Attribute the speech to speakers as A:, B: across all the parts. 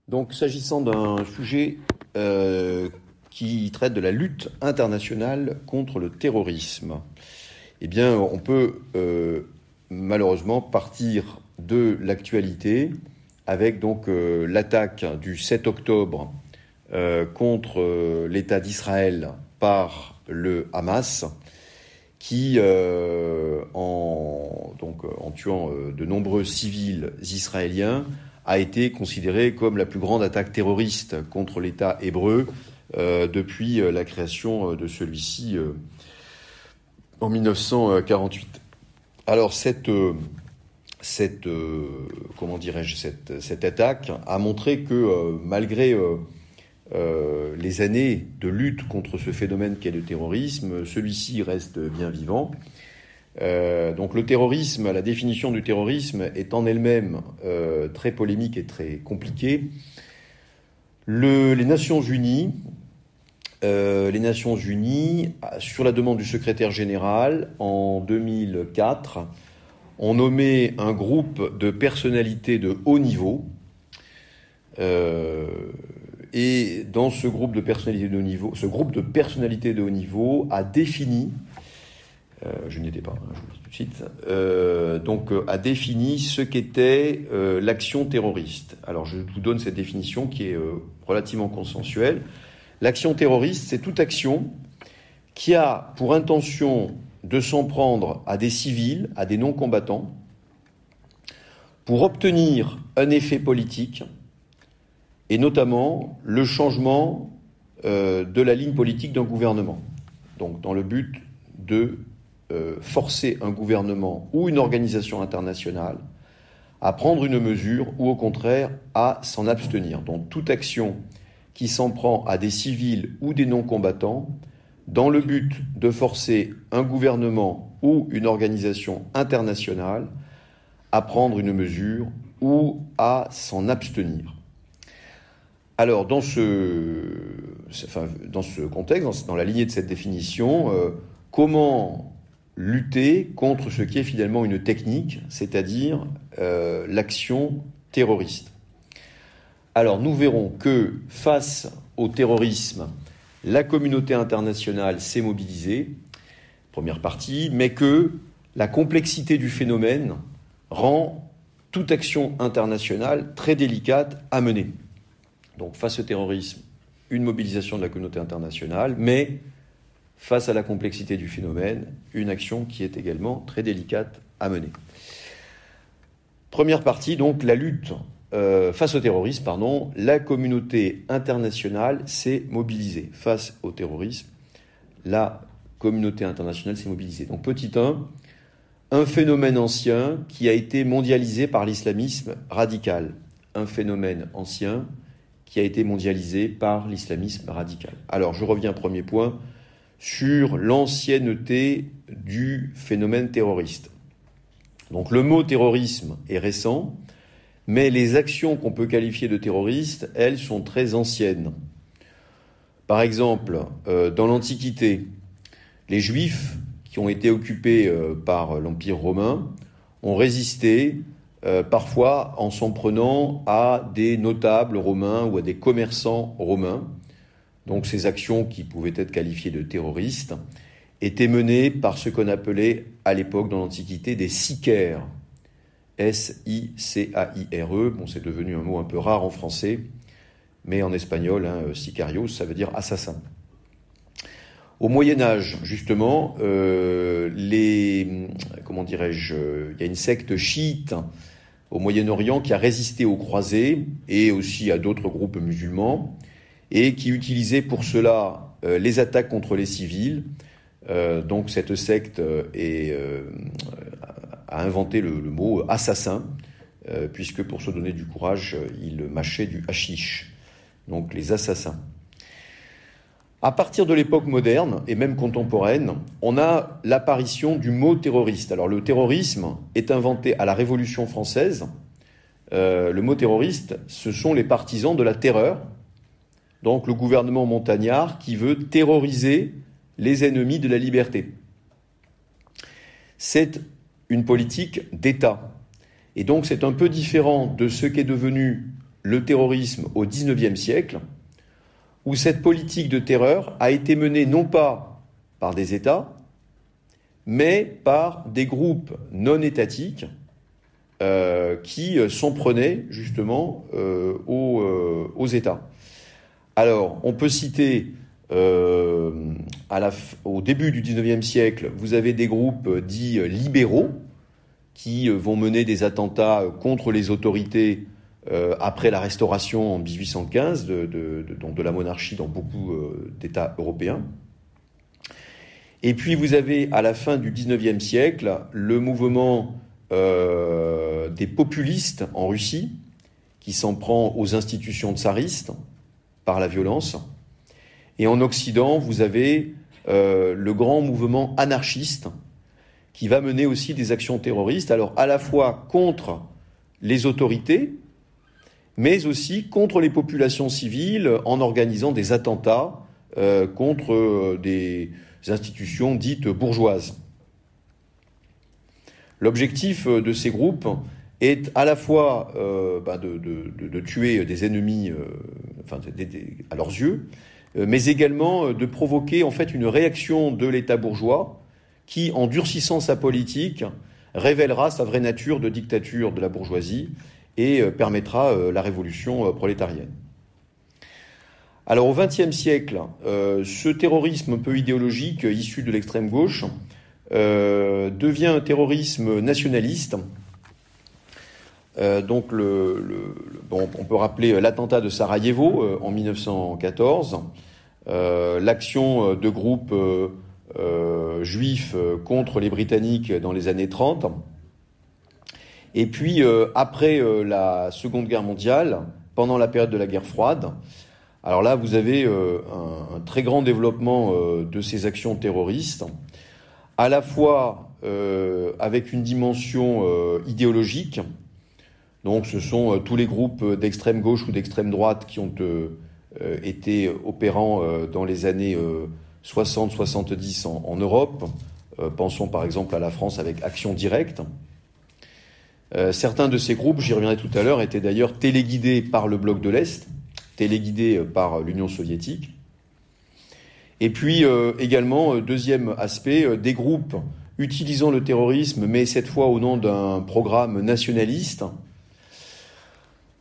A: Donc, s'agissant d'un sujet qui traite de la lutte internationale contre le terrorisme, eh bien, on peut malheureusement partir de l'actualité avec donc l'attaque du 7 octobre contre l'État d'Israël par le Hamas, qui, en tuant de nombreux civils israéliens, a été considérée comme la plus grande attaque terroriste contre l'État hébreu depuis la création de celui-ci en 1948. Alors cette attaque a montré que malgré les années de lutte contre ce phénomène qu'est le terrorisme, celui-ci reste bien vivant. Donc le terrorisme, la définition du terrorisme est en elle-même très polémique et très compliquée. Les Nations Unies, sur la demande du secrétaire général, en 2004, ont nommé un groupe de personnalités de haut niveau. Et dans ce groupe de personnalités de haut niveau, a défini, je n'y étais pas, je vous le dis tout de suite, a défini ce qu'était l'action terroriste. Alors je vous donne cette définition qui est relativement consensuelle. L'action terroriste, c'est toute action qui a pour intention de s'en prendre à des civils, à des non-combattants, pour obtenir un effet politique, et notamment le changement de la ligne politique d'un gouvernement. Donc dans le but de forcer un gouvernement ou une organisation internationale à prendre une mesure ou au contraire à s'en abstenir. Donc toute action qui s'en prend à des civils ou des non-combattants dans le but de forcer un gouvernement ou une organisation internationale à prendre une mesure ou à s'en abstenir. Alors, dans ce contexte, dans la lignée de cette définition, comment lutter contre ce qui est finalement une technique, c'est-à-dire l'action terroriste? Alors, nous verrons que face au terrorisme, la communauté internationale s'est mobilisée, première partie, mais que la complexité du phénomène rend toute action internationale très délicate à mener. Donc face au terrorisme, une mobilisation de la communauté internationale, mais face à la complexité du phénomène, une action qui est également très délicate à mener. Première partie, donc la lutte face au terrorisme, la communauté internationale s'est mobilisée. Face au terrorisme, la communauté internationale s'est mobilisée. Donc petit 1, un phénomène ancien qui a été mondialisé par l'islamisme radical. Un phénomène ancien qui a été mondialisé par l'islamisme radical. Alors, je reviens premier point sur l'ancienneté du phénomène terroriste. Donc, le mot terrorisme est récent, mais les actions qu'on peut qualifier de terroristes, elles, sont très anciennes. Par exemple, dans l'Antiquité, les Juifs qui ont été occupés par l'Empire romain ont résisté parfois en s'en prenant à des notables romains ou à des commerçants romains. Donc ces actions qui pouvaient être qualifiées de terroristes étaient menées par ce qu'on appelait à l'époque dans l'Antiquité des sicaires. S-I-C-A-I-R-E. Bon, c'est devenu un mot un peu rare en français, mais en espagnol, sicarios, ça veut dire assassin. Au Moyen-Âge, justement, il y a une secte chiite au Moyen-Orient qui a résisté aux croisés et aussi à d'autres groupes musulmans et qui utilisait pour cela les attaques contre les civils. Donc cette secte a inventé le mot assassin, puisque pour se donner du courage, ils mâchaient du hashish. Donc les assassins. À partir de l'époque moderne, et même contemporaine, on a l'apparition du mot terroriste. Alors le terrorisme est inventé à la Révolution française. Le mot terroriste, ce sont les partisans de la terreur. Donc le gouvernement montagnard qui veut terroriser les ennemis de la liberté. C'est une politique d'État. Et donc c'est un peu différent de ce qu'est devenu le terrorisme au XIXe siècle, où cette politique de terreur a été menée non pas par des États, mais par des groupes non étatiques qui s'en prenaient justement aux États. Alors, on peut citer au début du XIXe siècle, vous avez des groupes dits libéraux qui vont mener des attentats contre les autorités après la Restauration en 1815 de la monarchie dans beaucoup d'États européens. Et puis vous avez à la fin du XIXe siècle le mouvement des populistes en Russie qui s'en prend aux institutions tsaristes par la violence. Et en Occident, vous avez le grand mouvement anarchiste qui va mener aussi des actions terroristes, alors à la fois contre les autorités, mais aussi contre les populations civiles en organisant des attentats contre des institutions dites bourgeoises. L'objectif de ces groupes est à la fois de tuer des ennemis à leurs yeux, mais également de provoquer en fait une réaction de l'État bourgeois qui, en durcissant sa politique, révélera sa vraie nature de dictature de la bourgeoisie et permettra la révolution prolétarienne. Alors au XXe siècle, ce terrorisme un peu idéologique issu de l'extrême gauche devient un terrorisme nationaliste. Donc on peut rappeler l'attentat de Sarajevo en 1914, l'action de groupes juifs contre les Britanniques dans les années 30. Et puis, après la Seconde Guerre mondiale, pendant la période de la guerre froide, alors là, vous avez un très grand développement de ces actions terroristes, à la fois avec une dimension idéologique. Donc, ce sont tous les groupes d'extrême gauche ou d'extrême droite qui ont été opérants dans les années 60-70 en Europe. Pensons par exemple à la France avec Action Directe. Certains de ces groupes, j'y reviendrai tout à l'heure, étaient d'ailleurs téléguidés par le bloc de l'Est, téléguidés par l'Union soviétique. Et puis également, deuxième aspect, des groupes utilisant le terrorisme, mais cette fois au nom d'un programme nationaliste.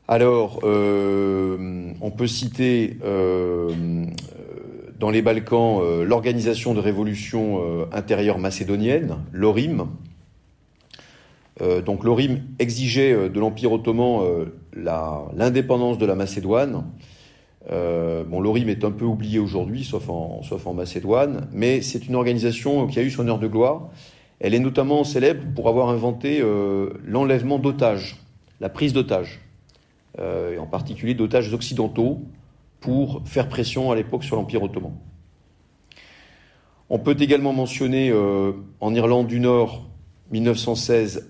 A: Alors, on peut citer dans les Balkans l'Organisation de révolution intérieure macédonienne, l'ORIM. Donc l'ORIM exigeait de l'Empire ottoman l'indépendance de la Macédoine. L'ORIM est un peu oublié aujourd'hui, sauf en Macédoine, mais c'est une organisation qui a eu son heure de gloire. Elle est notamment célèbre pour avoir inventé l'enlèvement d'otages, la prise d'otages, et en particulier d'otages occidentaux, pour faire pression à l'époque sur l'Empire ottoman. On peut également mentionner en Irlande du Nord, 1916,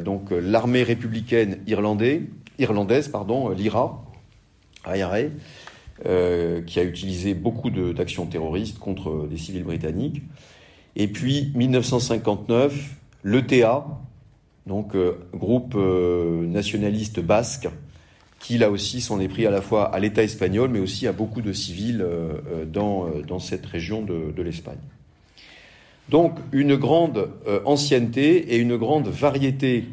A: donc l'armée républicaine irlandaise, l'IRA, qui a utilisé beaucoup d'actions terroristes contre des civils britanniques. Et puis 1959, l'ETA, donc groupe nationaliste basque, qui là aussi s'en est pris à la fois à l'État espagnol, mais aussi à beaucoup de civils dans cette région de l'Espagne. Donc une grande ancienneté et une grande variété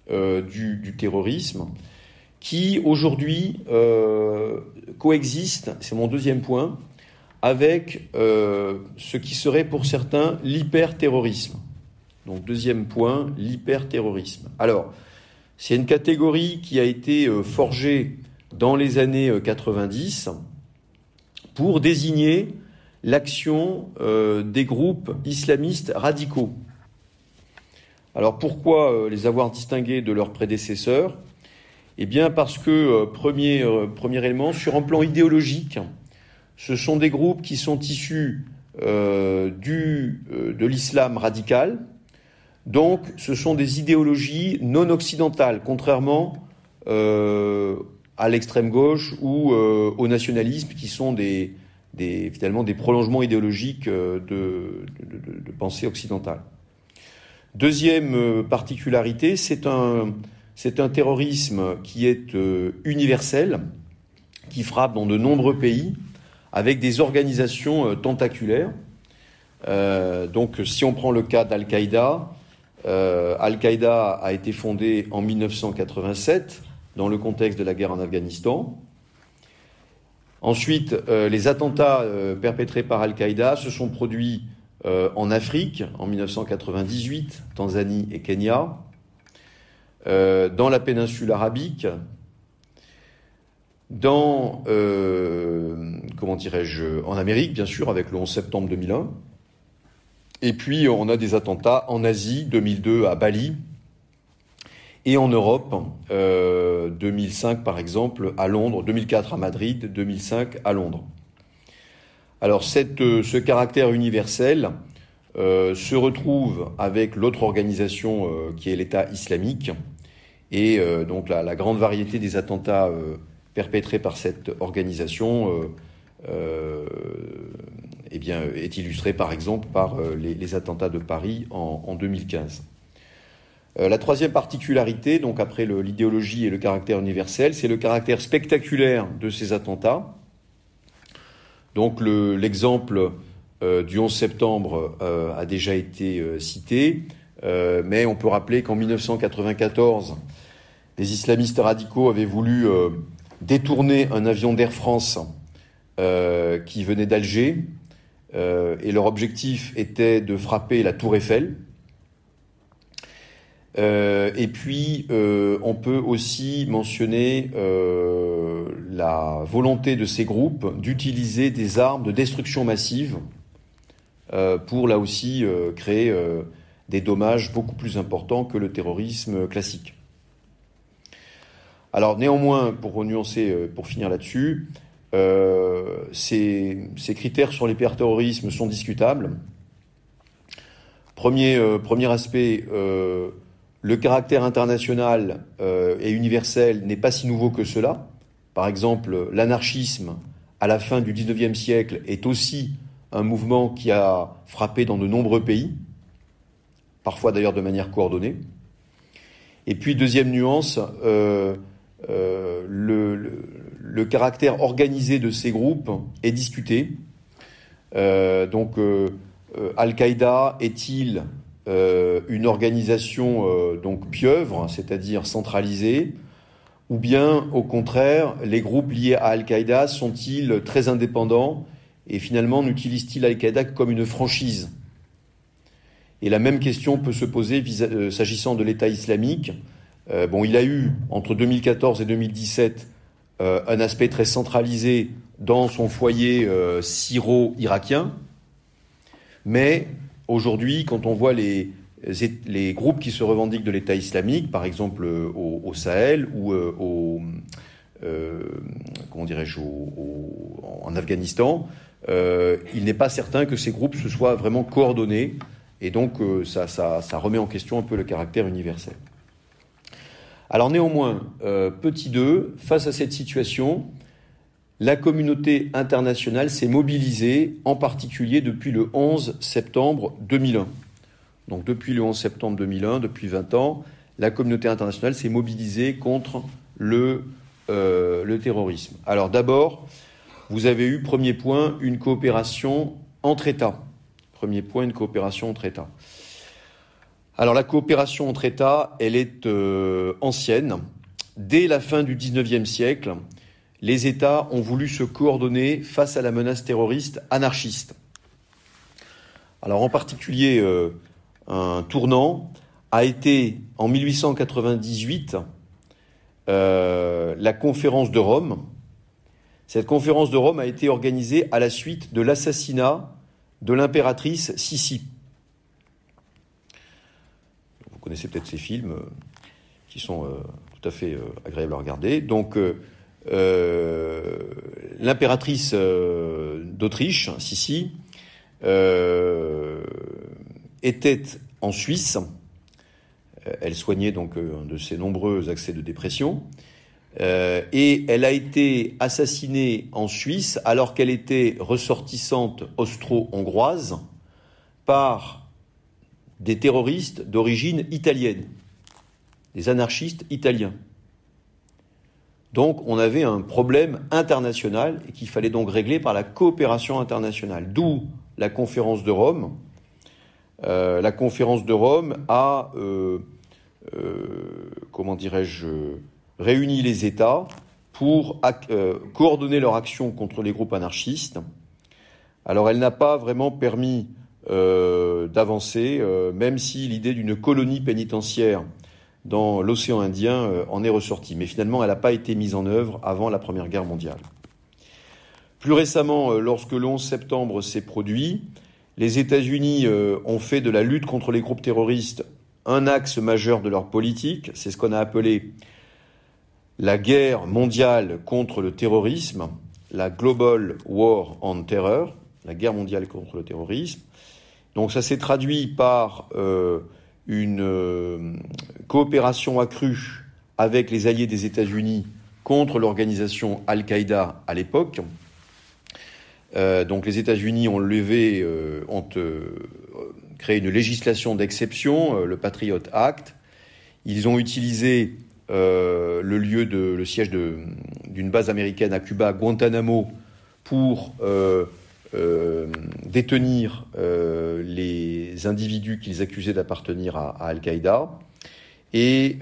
A: du terrorisme qui aujourd'hui coexiste, c'est mon deuxième point, avec ce qui serait pour certains l'hyperterrorisme. Donc deuxième point, l'hyperterrorisme. Alors, c'est une catégorie qui a été forgée dans les années 90 pour désigner l'action des groupes islamistes radicaux. Alors pourquoi les avoir distingués de leurs prédécesseurs ? Eh bien parce que, premier élément, sur un plan idéologique, ce sont des groupes qui sont issus de l'islam radical. Donc ce sont des idéologies non occidentales, contrairement à l'extrême gauche ou au nationalisme, qui sont finalement des prolongements idéologiques de pensée occidentale. Deuxième particularité, c'est c'est un terrorisme qui est universel, qui frappe dans de nombreux pays, avec des organisations tentaculaires. Donc, si on prend le cas d'Al-Qaïda, Al-Qaïda a été fondé en 1987 dans le contexte de la guerre en Afghanistan. Ensuite, les attentats perpétrés par Al-Qaïda se sont produits en Afrique en 1998, Tanzanie et Kenya, dans la péninsule arabique, en Amérique, bien sûr, avec le 11 septembre 2001. Et puis, on a des attentats en Asie, 2002 à Bali, et en Europe, 2005 par exemple à Londres, 2004 à Madrid, 2005 à Londres. Alors ce caractère universel se retrouve avec l'autre organisation qui est l'État islamique, et donc la grande variété des attentats perpétrés par cette organisation est illustrée par exemple par les attentats de Paris en 2015. La troisième particularité, donc après l'idéologie et le caractère universel, c'est le caractère spectaculaire de ces attentats. Donc l'exemple du 11 septembre a déjà été cité, mais on peut rappeler qu'en 1994, les islamistes radicaux avaient voulu détourner un avion d'Air France qui venait d'Alger, et leur objectif était de frapper la Tour Eiffel. Et puis, on peut aussi mentionner la volonté de ces groupes d'utiliser des armes de destruction massive pour, là aussi, créer des dommages beaucoup plus importants que le terrorisme classique. Alors, néanmoins, pour nuancer, pour finir là-dessus, ces critères sur l'hyperterrorisme sont discutables. Premier aspect, le caractère international et universel n'est pas si nouveau que cela. Par exemple, l'anarchisme, à la fin du XIXe siècle, est aussi un mouvement qui a frappé dans de nombreux pays, parfois d'ailleurs de manière coordonnée. Et puis, deuxième nuance, le caractère organisé de ces groupes est discuté. Al-Qaïda est-il une organisation donc pieuvre, c'est-à-dire centralisée, ou bien au contraire, les groupes liés à Al-Qaïda sont-ils très indépendants et finalement n'utilisent-ils Al-Qaïda comme une franchise? Et la même question peut se poser s'agissant de l'État islamique. Il a eu entre 2014 et 2017 un aspect très centralisé dans son foyer syro-irakien, mais aujourd'hui, quand on voit les groupes qui se revendiquent de l'État islamique, par exemple au Sahel ou en Afghanistan, il n'est pas certain que ces groupes se soient vraiment coordonnés, et donc ça remet en question un peu le caractère universel. Alors néanmoins, petit 2, face à cette situation, la communauté internationale s'est mobilisée, en particulier depuis le 11 septembre 2001. Donc depuis le 11 septembre 2001, depuis 20 ans, la communauté internationale s'est mobilisée contre le terrorisme. Alors d'abord, vous avez eu, premier point, une coopération entre États. Premier point, une coopération entre États. Alors la coopération entre États, elle est ancienne. Dès la fin du XIXe siècle, les États ont voulu se coordonner face à la menace terroriste anarchiste. Alors en particulier, un tournant a été en 1898 la conférence de Rome. Cette conférence de Rome a été organisée à la suite de l'assassinat de l'impératrice Sissi. Vous connaissez peut-être ces films qui sont tout à fait agréables à regarder. Donc, l'impératrice d'Autriche, Sissi, était en Suisse. Elle soignait donc un de ses nombreux accès de dépression. Et elle a été assassinée en Suisse alors qu'elle était ressortissante austro-hongroise par des terroristes d'origine italienne. des anarchistes italiens. Donc on avait un problème international et qu'il fallait donc régler par la coopération internationale. D'où la conférence de Rome. La conférence de Rome a, réuni les États pour coordonner leur action contre les groupes anarchistes. Alors elle n'a pas vraiment permis d'avancer, même si l'idée d'une colonie pénitentiaire dans l'océan Indien en est ressortie. Mais finalement, elle n'a pas été mise en œuvre avant la Première Guerre mondiale. Plus récemment, lorsque le 11 septembre s'est produit, les États-Unis ont fait de la lutte contre les groupes terroristes un axe majeur de leur politique. C'est ce qu'on a appelé la guerre mondiale contre le terrorisme, la Global War on Terror, la guerre mondiale contre le terrorisme. Donc ça s'est traduit par une coopération accrue avec les alliés des États-Unis contre l'organisation Al-Qaïda à l'époque. Donc les États-Unis ont créé une législation d'exception, le Patriot Act. Ils ont utilisé le siège d'une base américaine à Cuba, Guantanamo, pour détenir les individus qu'ils accusaient d'appartenir à Al-Qaïda. Et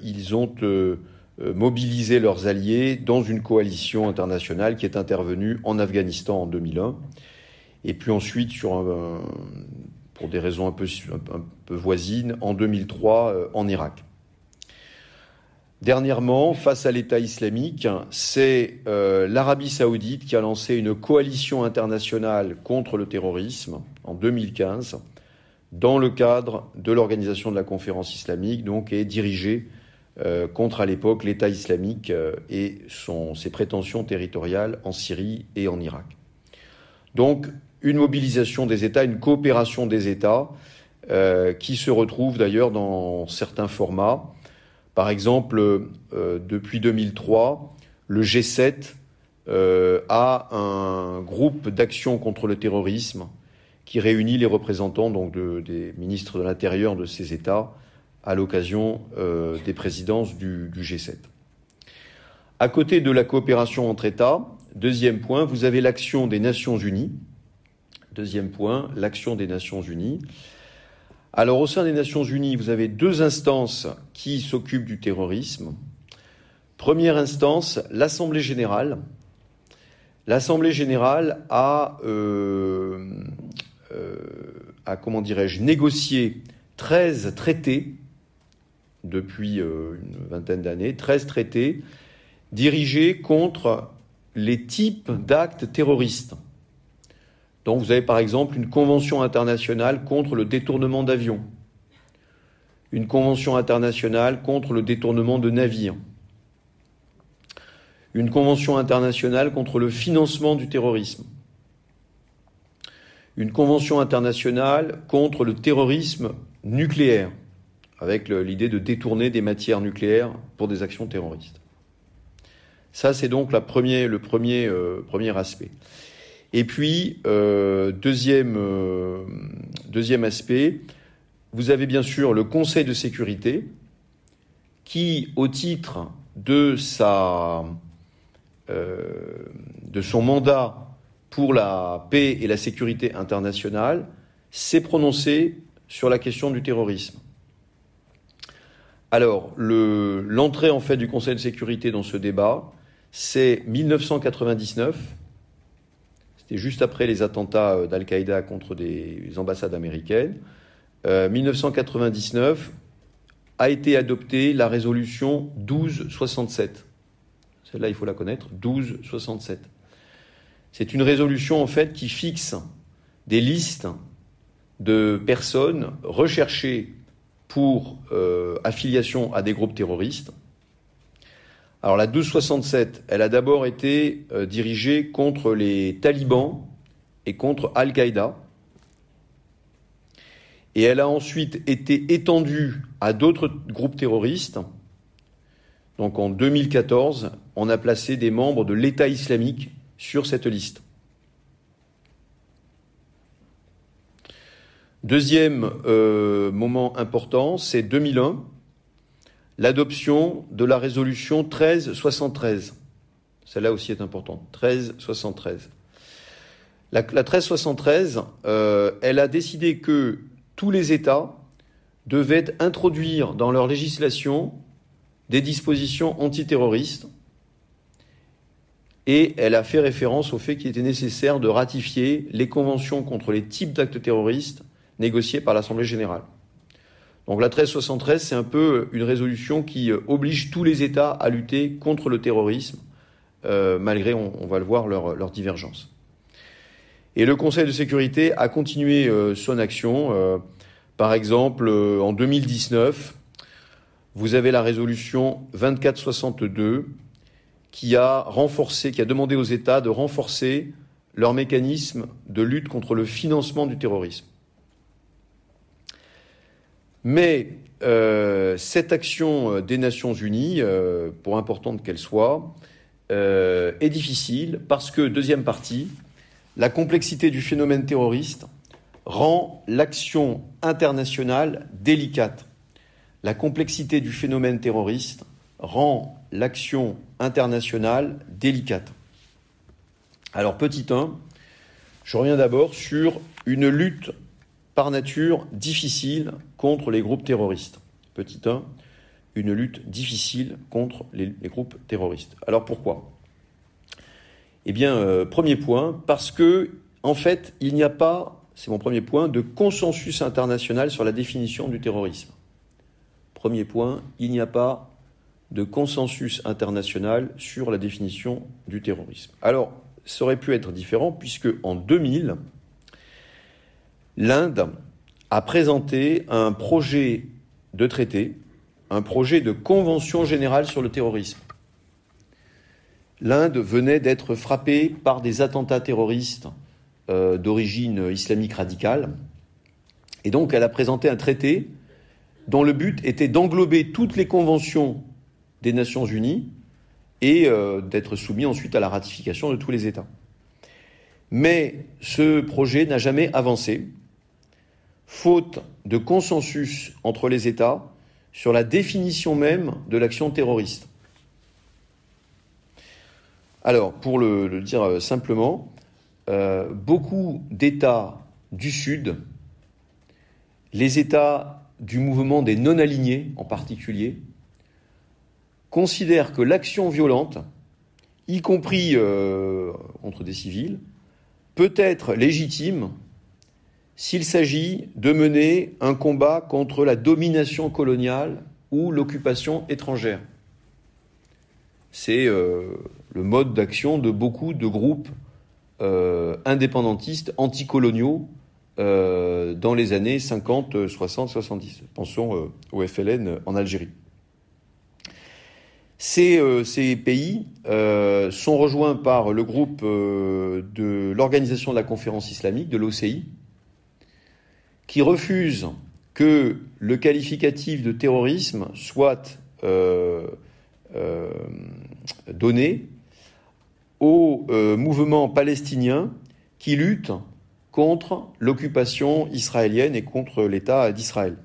A: ils ont mobilisé leurs alliés dans une coalition internationale qui est intervenue en Afghanistan en 2001. Et puis ensuite, pour des raisons un peu voisines, en 2003 en Irak. Dernièrement, face à l'État islamique, c'est l'Arabie saoudite qui a lancé une coalition internationale contre le terrorisme en 2015, dans le cadre de l'organisation de la conférence islamique, donc, et dirigée contre à l'époque l'État islamique et ses prétentions territoriales en Syrie et en Irak. Donc, une mobilisation des États, une coopération des États qui se retrouve d'ailleurs dans certains formats. Par exemple, depuis 2003, le G7 a un groupe d'action contre le terrorisme qui réunit les représentants donc des ministres de l'Intérieur de ces États à l'occasion des présidences du G7. À côté de la coopération entre États, deuxième point, vous avez l'action des Nations Unies. Deuxième point, l'action des Nations Unies. Alors, au sein des Nations Unies, vous avez deux instances qui s'occupent du terrorisme. Première instance, l'Assemblée générale. L'Assemblée générale a négocié 13 traités depuis une vingtaine d'années, 13 traités dirigés contre les types d'actes terroristes. Donc vous avez par exemple une convention internationale contre le détournement d'avions, une convention internationale contre le détournement de navires, une convention internationale contre le financement du terrorisme, une convention internationale contre le terrorisme nucléaire, avec l'idée de détourner des matières nucléaires pour des actions terroristes. Ça, c'est donc le premier aspect. Et puis, deuxième aspect, vous avez bien sûr le Conseil de sécurité qui, au titre de son mandat pour la paix et la sécurité internationale, s'est prononcé sur la question du terrorisme. Alors, l'entrée en fait du Conseil de sécurité dans ce débat, c'est 1999. C'était juste après les attentats d'Al-Qaïda contre des ambassades américaines. 1999 a été adoptée la résolution 1267. Celle-là, il faut la connaître, 1267. C'est une résolution en fait qui fixe des listes de personnes recherchées pour affiliation à des groupes terroristes. Alors la 1267, elle a d'abord été dirigée contre les talibans et contre Al-Qaïda. Et elle a ensuite été étendue à d'autres groupes terroristes. Donc en 2014, on a placé des membres de l'État islamique sur cette liste. Deuxième moment important, c'est 2001. l'adoption de la résolution 1373. Celle-là aussi est importante, 1373. La 1373, elle a décidé que tous les États devaient introduire dans leur législation des dispositions antiterroristes, et elle a fait référence au fait qu'il était nécessaire de ratifier les conventions contre les types d'actes terroristes négociées par l'Assemblée générale. Donc la 1373, c'est un peu une résolution qui oblige tous les États à lutter contre le terrorisme, malgré, on va le voir, leur divergence. Et le Conseil de sécurité a continué son action. Par exemple, en 2019, vous avez la résolution 2462 qui a demandé aux États de renforcer leur mécanisme de lutte contre le financement du terrorisme. Mais cette action des Nations Unies, pour importante qu'elle soit, est difficile parce que, deuxième partie, la complexité du phénomène terroriste rend l'action internationale délicate. La complexité du phénomène terroriste rend l'action internationale délicate. Alors, petit 1, je reviens d'abord sur une lutte par nature difficile contre les groupes terroristes. Petit 1, une lutte difficile contre les groupes terroristes. Alors pourquoi ? Eh bien, premier point, parce que, en fait, il n'y a pas, c'est mon premier point, de consensus international sur la définition du terrorisme. Premier point, il n'y a pas de consensus international sur la définition du terrorisme. Alors, ça aurait pu être différent, puisque en 2000, l'Inde a présenté un projet de traité, un projet de convention générale sur le terrorisme. L'Inde venait d'être frappée par des attentats terroristes d'origine islamique radicale. Et donc, elle a présenté un traité dont le but était d'englober toutes les conventions des Nations Unies et d'être soumis ensuite à la ratification de tous les États. Mais ce projet n'a jamais avancé, faute de consensus entre les États sur la définition même de l'action terroriste. Alors, pour le dire simplement, beaucoup d'États du Sud, les États du mouvement des non-alignés en particulier, considèrent que l'action violente, y compris contre des civils, peut être légitime s'il s'agit de mener un combat contre la domination coloniale ou l'occupation étrangère. C'est le mode d'action de beaucoup de groupes indépendantistes, anticoloniaux, dans les années 50, 60, 70. Pensons au FLN en Algérie. Ces pays sont rejoints par le groupe de l'Organisation de la Conférence islamique, de l'OCI, qui refuse que le qualificatif de terrorisme soit donné aux mouvements palestiniens qui luttent contre l'occupation israélienne et contre l'État d'Israël.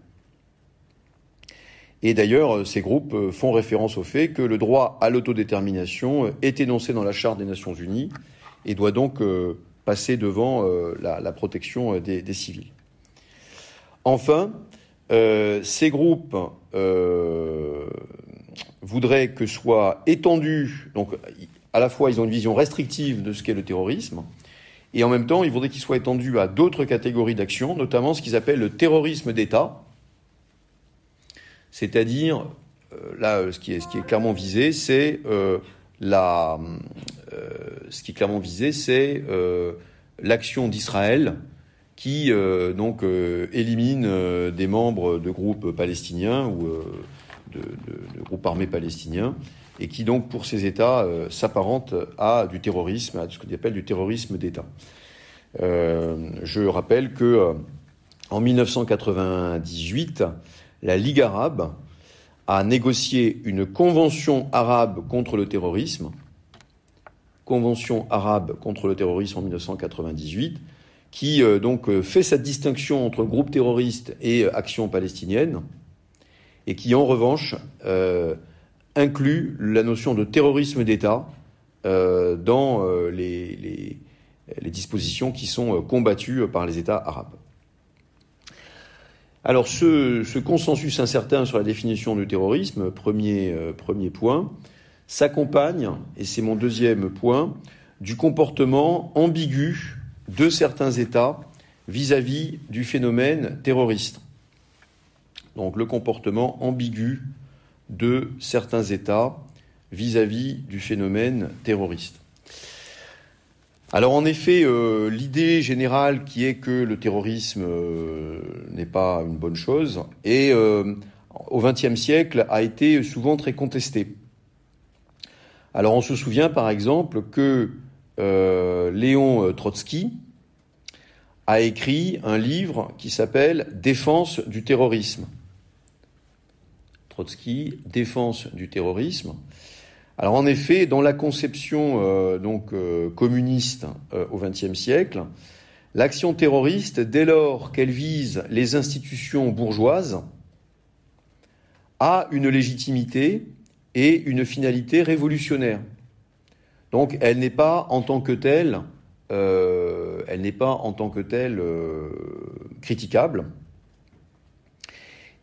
A: Et d'ailleurs, ces groupes font référence au fait que le droit à l'autodétermination est énoncé dans la Charte des Nations Unies et doit donc passer devant la protection des civils. Enfin, ces groupes voudraient que soit étendu, donc à la fois ils ont une vision restrictive de ce qu'est le terrorisme, et en même temps ils voudraient qu'il soit étendu à d'autres catégories d'actions, notamment ce qu'ils appellent le terrorisme d'État, c'est-à-dire, là, ce qui est clairement visé, c'est l'action d'Israël qui élimine des membres de groupes palestiniens ou de groupes armés palestiniens, et qui donc, pour ces États, s'apparente à du terrorisme, à ce qu'on appelle du terrorisme d'État. Je rappelle que en 1998, la Ligue arabe a négocié une convention arabe contre le terrorisme, convention arabe contre le terrorisme en 1998, qui fait cette distinction entre groupes terroristes et actions palestiniennes, et qui, en revanche, inclut la notion de terrorisme d'État dans les dispositions qui sont combattues par les États arabes. Alors, ce consensus incertain sur la définition du terrorisme, premier point, s'accompagne, et c'est mon deuxième point, du comportement ambigu de certains États vis-à-vis du phénomène terroriste. Donc, le comportement ambigu de certains États vis-à-vis du phénomène terroriste. Alors en effet, l'idée générale qui est que le terrorisme n'est pas une bonne chose, et au XXe siècle a été souvent très contestée. Alors on se souvient par exemple que Léon Trotsky a écrit un livre qui s'appelle « Défense du terrorisme ». Trotsky, défense du terrorisme. Alors en effet, dans la conception communiste au XXe siècle, l'action terroriste, dès lors qu'elle vise les institutions bourgeoises, a une légitimité et une finalité révolutionnaire. Donc elle n'est pas en tant que telle, critiquable.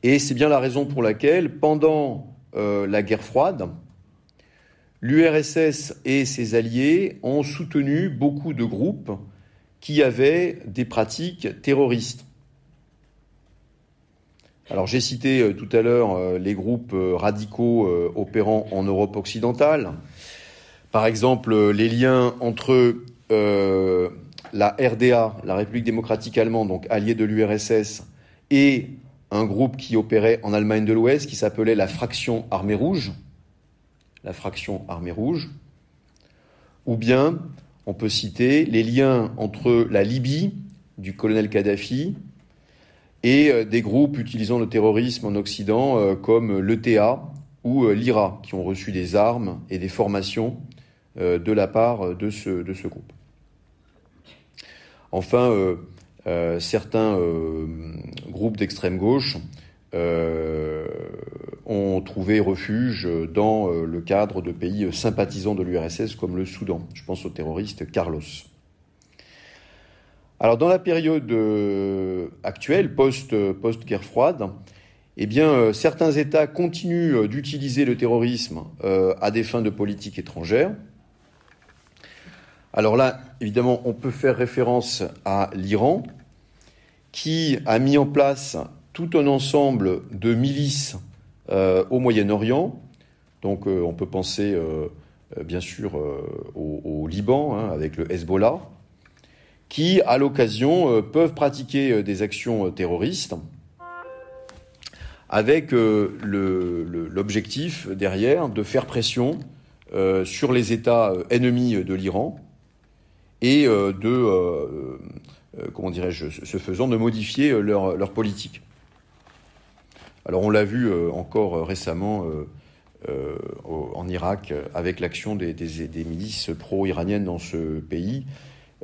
A: Et c'est bien la raison pour laquelle, pendant la guerre froide, l'URSS et ses alliés ont soutenu beaucoup de groupes qui avaient des pratiques terroristes. Alors j'ai cité tout à l'heure les groupes radicaux opérant en Europe occidentale. Par exemple, les liens entre la RDA, la République démocratique allemande, donc alliée de l'URSS, et un groupe qui opérait en Allemagne de l'Ouest, qui s'appelait la Fraction Armée Rouge. Ou bien, on peut citer les liens entre la Libye, du colonel Kadhafi, et des groupes utilisant le terrorisme en Occident, comme l'ETA ou l'IRA, qui ont reçu des armes et des formations de la part de ce groupe. Enfin, certains groupes d'extrême gauche ont trouvé refuge dans le cadre de pays sympathisants de l'URSS comme le Soudan. Je pense au terroriste Carlos. Alors dans la période actuelle, post-guerre froide, eh bien, certains États continuent d'utiliser le terrorisme à des fins de politique étrangère. Alors là, évidemment, on peut faire référence à l'Iran, qui a mis en place tout un ensemble de milices au Moyen-Orient. Donc on peut penser bien sûr au Liban, avec le Hezbollah, qui, à l'occasion, peuvent pratiquer des actions terroristes avec l'objectif derrière de faire pression sur les États ennemis de l'Iran et ce faisant, de modifier leur politique. Alors on l'a vu encore récemment en Irak avec l'action des milices pro-iraniennes dans ce pays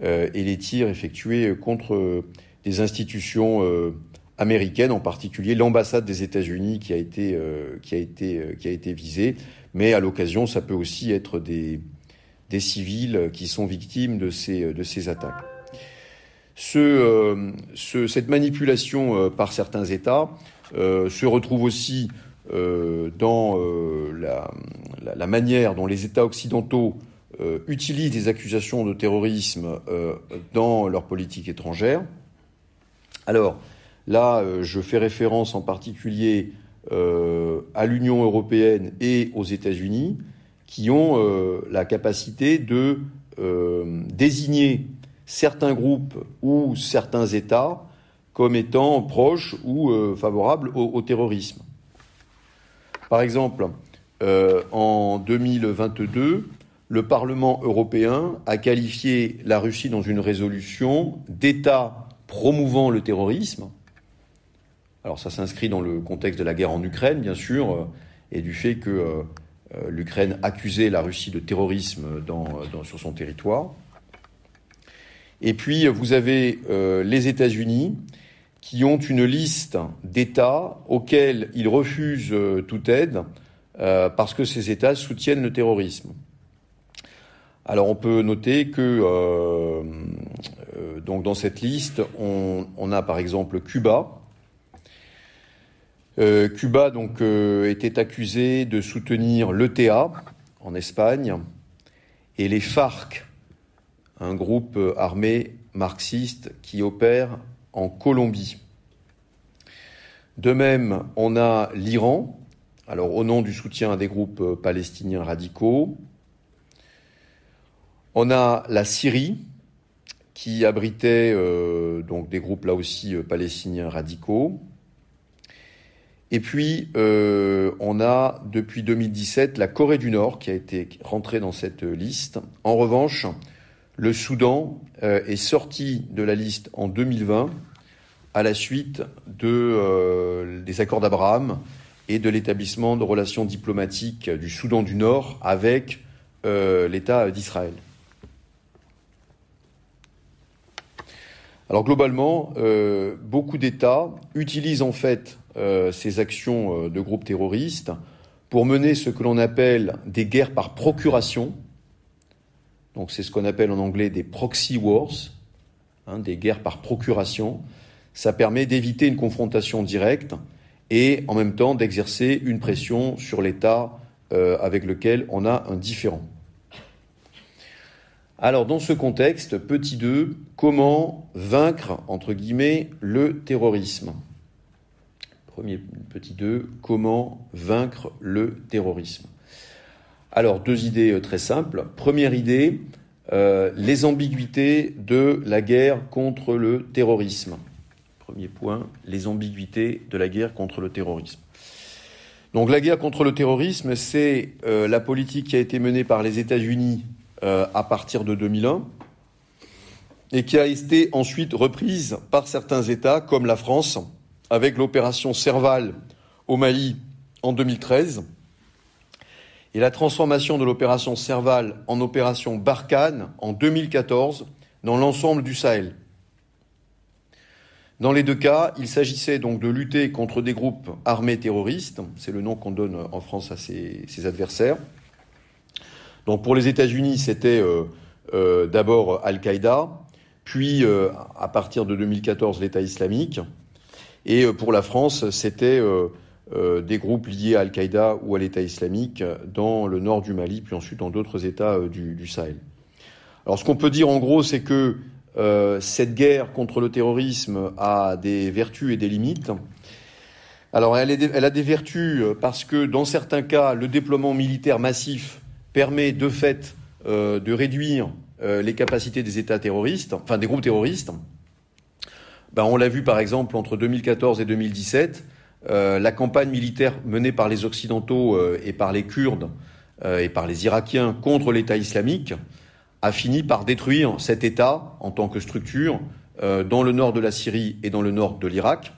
A: et les tirs effectués contre des institutions américaines, en particulier l'ambassade des États-Unis qui a été visée. Mais à l'occasion, ça peut aussi être des civils qui sont victimes de ces attaques. Cette manipulation par certains États se retrouve aussi dans la manière dont les États occidentaux utilisent des accusations de terrorisme dans leur politique étrangère. Alors là, je fais référence en particulier à l'Union européenne et aux États-Unis, qui ont la capacité de désigner certains groupes ou certains États comme étant proches ou favorables au terrorisme. Par exemple, en 2022, le Parlement européen a qualifié la Russie dans une résolution d'État promouvant le terrorisme. Alors ça s'inscrit dans le contexte de la guerre en Ukraine, bien sûr, et du fait que l'Ukraine accusait la Russie de terrorisme sur son territoire. Et puis vous avez les États-Unis qui ont une liste d'États auxquels ils refusent toute aide parce que ces États soutiennent le terrorisme. Alors on peut noter que donc dans cette liste, on a par exemple Cuba. Cuba donc était accusé de soutenir l'ETA en Espagne et les FARC, un groupe armé marxiste qui opère en Colombie. De même, on a l'Iran, alors au nom du soutien à des groupes palestiniens radicaux. On a la Syrie, qui abritait donc des groupes là aussi palestiniens radicaux. Et puis, on a depuis 2017 la Corée du Nord qui a été rentrée dans cette liste. En revanche, le Soudan est sorti de la liste en 2020 à la suite des accords d'Abraham et de l'établissement de relations diplomatiques du Soudan du Nord avec l'État d'Israël. Alors globalement, beaucoup d'États utilisent en fait ces actions de groupes terroristes pour mener ce que l'on appelle des guerres par procuration. Donc c'est ce qu'on appelle en anglais des proxy wars, des guerres par procuration. Ça permet d'éviter une confrontation directe et en même temps d'exercer une pression sur l'État avec lequel on a un différend. Alors dans ce contexte, petit 2, comment vaincre, entre guillemets, le terrorisme ? Premier petit 2, comment vaincre le terrorisme ? Alors, 2 idées très simples. Première idée, les ambiguïtés de la guerre contre le terrorisme. Premier point, les ambiguïtés de la guerre contre le terrorisme. Donc la guerre contre le terrorisme, c'est la politique qui a été menée par les États-Unis à partir de 2001 et qui a été ensuite reprise par certains États comme la France avec l'opération Serval au Mali en 2013 et la transformation de l'opération Serval en opération Barkhane en 2014 dans l'ensemble du Sahel. Dans les 2 cas, il s'agissait donc de lutter contre des groupes armés terroristes, c'est le nom qu'on donne en France à ces adversaires. Donc pour les États-Unis, c'était d'abord Al-Qaïda, puis à partir de 2014 l'État islamique, et pour la France, c'était des groupes liés à Al-Qaïda ou à l'État islamique dans le nord du Mali, puis ensuite dans d'autres États du Sahel. Alors ce qu'on peut dire en gros, c'est que cette guerre contre le terrorisme a des vertus et des limites. Alors elle a des vertus parce que dans certains cas, le déploiement militaire massif permet de fait de réduire les capacités des États terroristes, enfin des groupes terroristes. On l'a vu par exemple entre 2014 et 2017, la campagne militaire menée par les Occidentaux et par les Kurdes et par les Irakiens contre l'État islamique a fini par détruire cet État en tant que structure dans le nord de la Syrie et dans le nord de l'Irak.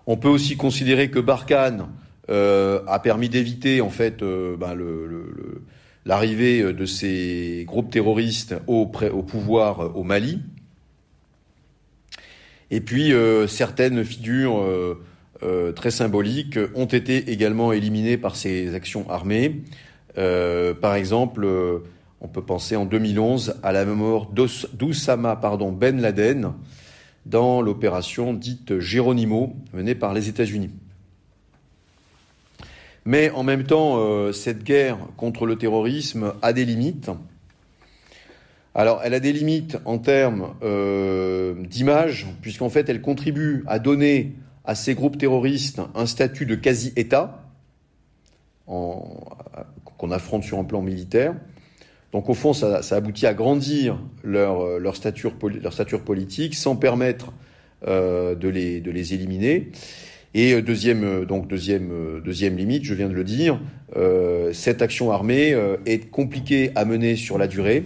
A: On peut aussi considérer que Barkhane a permis d'éviter en fait l'arrivée de ces groupes terroristes au pouvoir au Mali. Et puis certaines figures très symboliques ont été également éliminées par ces actions armées. Par exemple, on peut penser en 2011 à la mort d'Oussama Ben Laden dans l'opération dite Geronimo menée par les États-Unis. Mais en même temps, cette guerre contre le terrorisme a des limites. Alors, elle a des limites en termes d'image, puisqu'en fait, elle contribue à donner à ces groupes terroristes un statut de quasi-État qu'on affronte sur un plan militaire. Donc, au fond, ça aboutit à grandir leur stature politique sans permettre de les éliminer. Et deuxième limite, je viens de le dire, cette action armée est compliquée à mener sur la durée.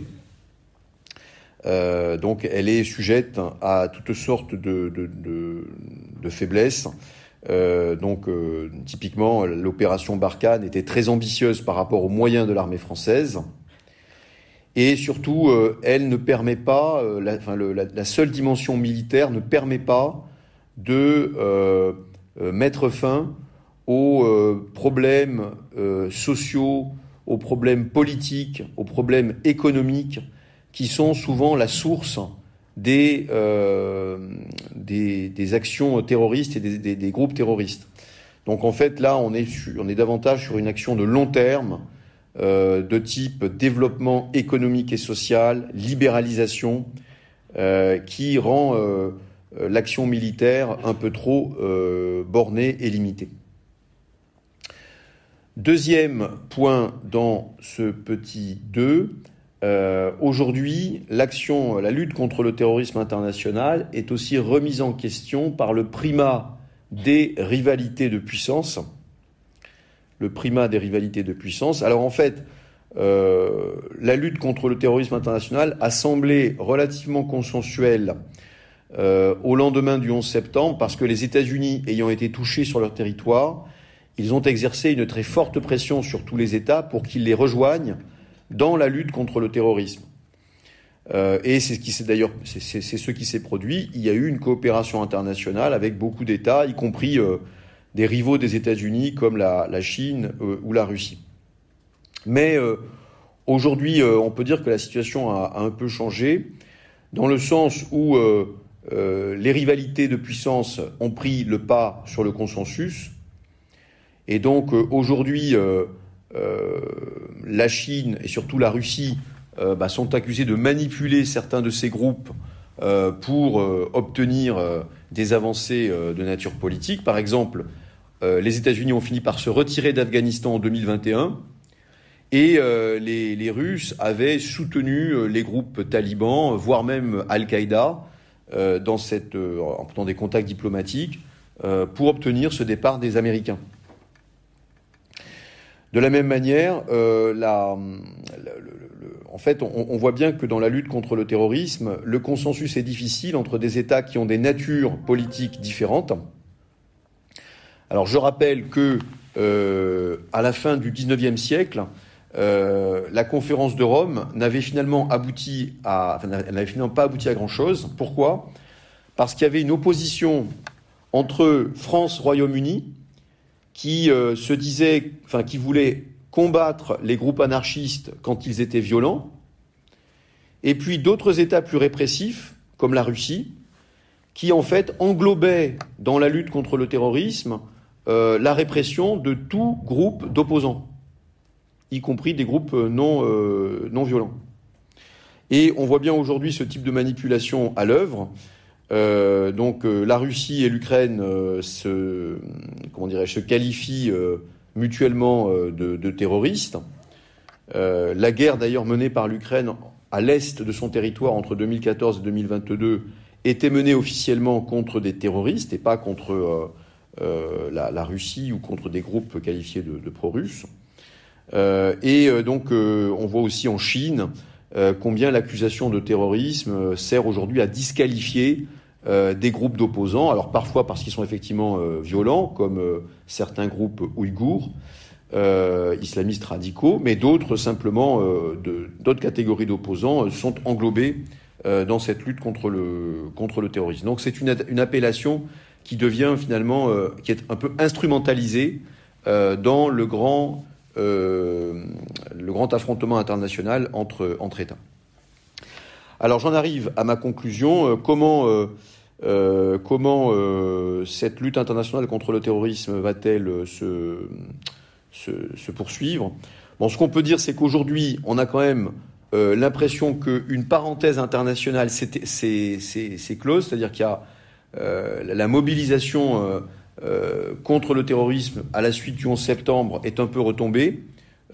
A: Donc elle est sujette à toutes sortes de faiblesses. Typiquement, l'opération Barkhane était très ambitieuse par rapport aux moyens de l'armée française. Et surtout, elle ne permet pas, la seule dimension militaire ne permet pas de mettre fin aux problèmes sociaux, aux problèmes politiques, aux problèmes économiques qui sont souvent la source des actions terroristes et des groupes terroristes. Donc en fait, là, on est davantage sur une action de long terme, de type développement économique et social, libéralisation, qui rend l'action militaire un peu trop bornée et limitée. Deuxième point dans ce petit 2, aujourd'hui, la lutte contre le terrorisme international est aussi remise en question par le primat des rivalités de puissance. Alors en fait, la lutte contre le terrorisme international a semblé relativement consensuelle au lendemain du 11 septembre parce que les États-Unis ayant été touchés sur leur territoire, ils ont exercé une très forte pression sur tous les États pour qu'ils les rejoignent dans la lutte contre le terrorisme. Et c'est ce qui s'est produit. Il y a eu une coopération internationale avec beaucoup d'États, y compris des rivaux des États-Unis comme la Chine ou la Russie. Mais aujourd'hui, on peut dire que la situation a un peu changé, dans le sens où les rivalités de puissance ont pris le pas sur le consensus. Et donc aujourd'hui, la Chine et surtout la Russie sont accusés de manipuler certains de ces groupes pour obtenir des avancées de nature politique. Par exemple, les États-Unis ont fini par se retirer d'Afghanistan en 2021 et les Russes avaient soutenu les groupes talibans, voire même Al-Qaïda, dans des contacts diplomatiques pour obtenir ce départ des Américains. De la même manière, en fait, on voit bien que dans la lutte contre le terrorisme, le consensus est difficile entre des États qui ont des natures politiques différentes. Alors, je rappelle que à la fin du XIXe siècle, la conférence de Rome n'avait finalement pas abouti à grand-chose. Pourquoi ? Parce qu'il y avait une opposition entre France, Royaume-Uni, qui qui voulait combattre les groupes anarchistes quand ils étaient violents, et puis d'autres États plus répressifs, comme la Russie, qui en fait englobaient dans la lutte contre le terrorisme la répression de tout groupe d'opposants, y compris des groupes non violents. Et on voit bien aujourd'hui ce type de manipulation à l'œuvre. La Russie et l'Ukraine se qualifient mutuellement de terroristes. La guerre d'ailleurs menée par l'Ukraine à l'est de son territoire entre 2014 et 2022 était menée officiellement contre des terroristes et pas contre la Russie ou contre des groupes qualifiés de pro-russes. On voit aussi en Chine combien l'accusation de terrorisme sert aujourd'hui à disqualifier des groupes d'opposants, alors parfois parce qu'ils sont effectivement violents, comme certains groupes ouïghours, islamistes radicaux, mais d'autres simplement, d'autres catégories d'opposants sont englobés dans cette lutte contre le terrorisme. Donc c'est une appellation qui devient finalement, qui est un peu instrumentalisée dans le grand affrontement international entre États. Alors j'en arrive à ma conclusion. Comment cette lutte internationale contre le terrorisme va-t-elle se poursuivre ? Bon, ce qu'on peut dire, c'est qu'aujourd'hui, on a quand même l'impression qu'une parenthèse internationale c'est close, c'est-à-dire qu'il y a la mobilisation contre le terrorisme à la suite du 11 septembre est un peu retombée,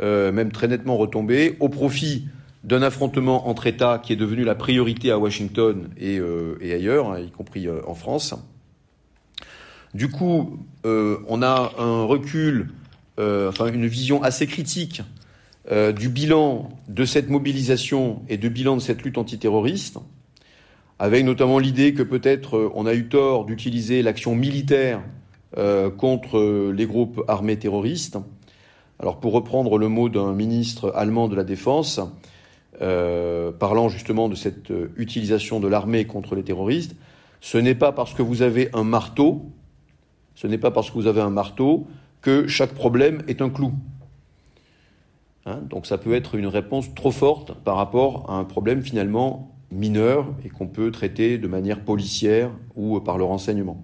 A: même très nettement retombée, au profit d'un affrontement entre États qui est devenu la priorité à Washington et ailleurs, y compris en France. Du coup, on a un recul, une vision assez critique du bilan de cette mobilisation et du bilan de cette lutte antiterroriste, avec notamment l'idée que peut-être on a eu tort d'utiliser l'action militaire contre les groupes armés terroristes. Alors pour reprendre le mot d'un ministre allemand de la Défense, parlant justement de cette utilisation de l'armée contre les terroristes, ce n'est pas parce que vous avez un marteau, que chaque problème est un clou. Donc ça peut être une réponse trop forte par rapport à un problème finalement mineur et qu'on peut traiter de manière policière ou par le renseignement.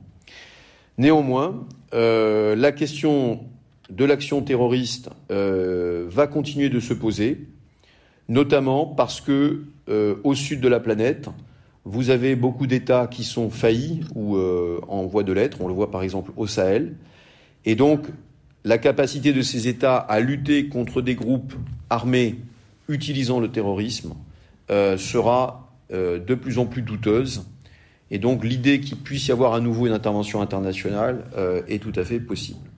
A: Néanmoins, la question de l'action terroriste va continuer de se poser, notamment parce que au sud de la planète, vous avez beaucoup d'États qui sont faillis ou en voie de l'être. On le voit par exemple au Sahel. Et donc, la capacité de ces États à lutter contre des groupes armés utilisant le terrorisme sera de plus en plus douteuse. Et donc, l'idée qu'il puisse y avoir à nouveau une intervention internationale est tout à fait possible.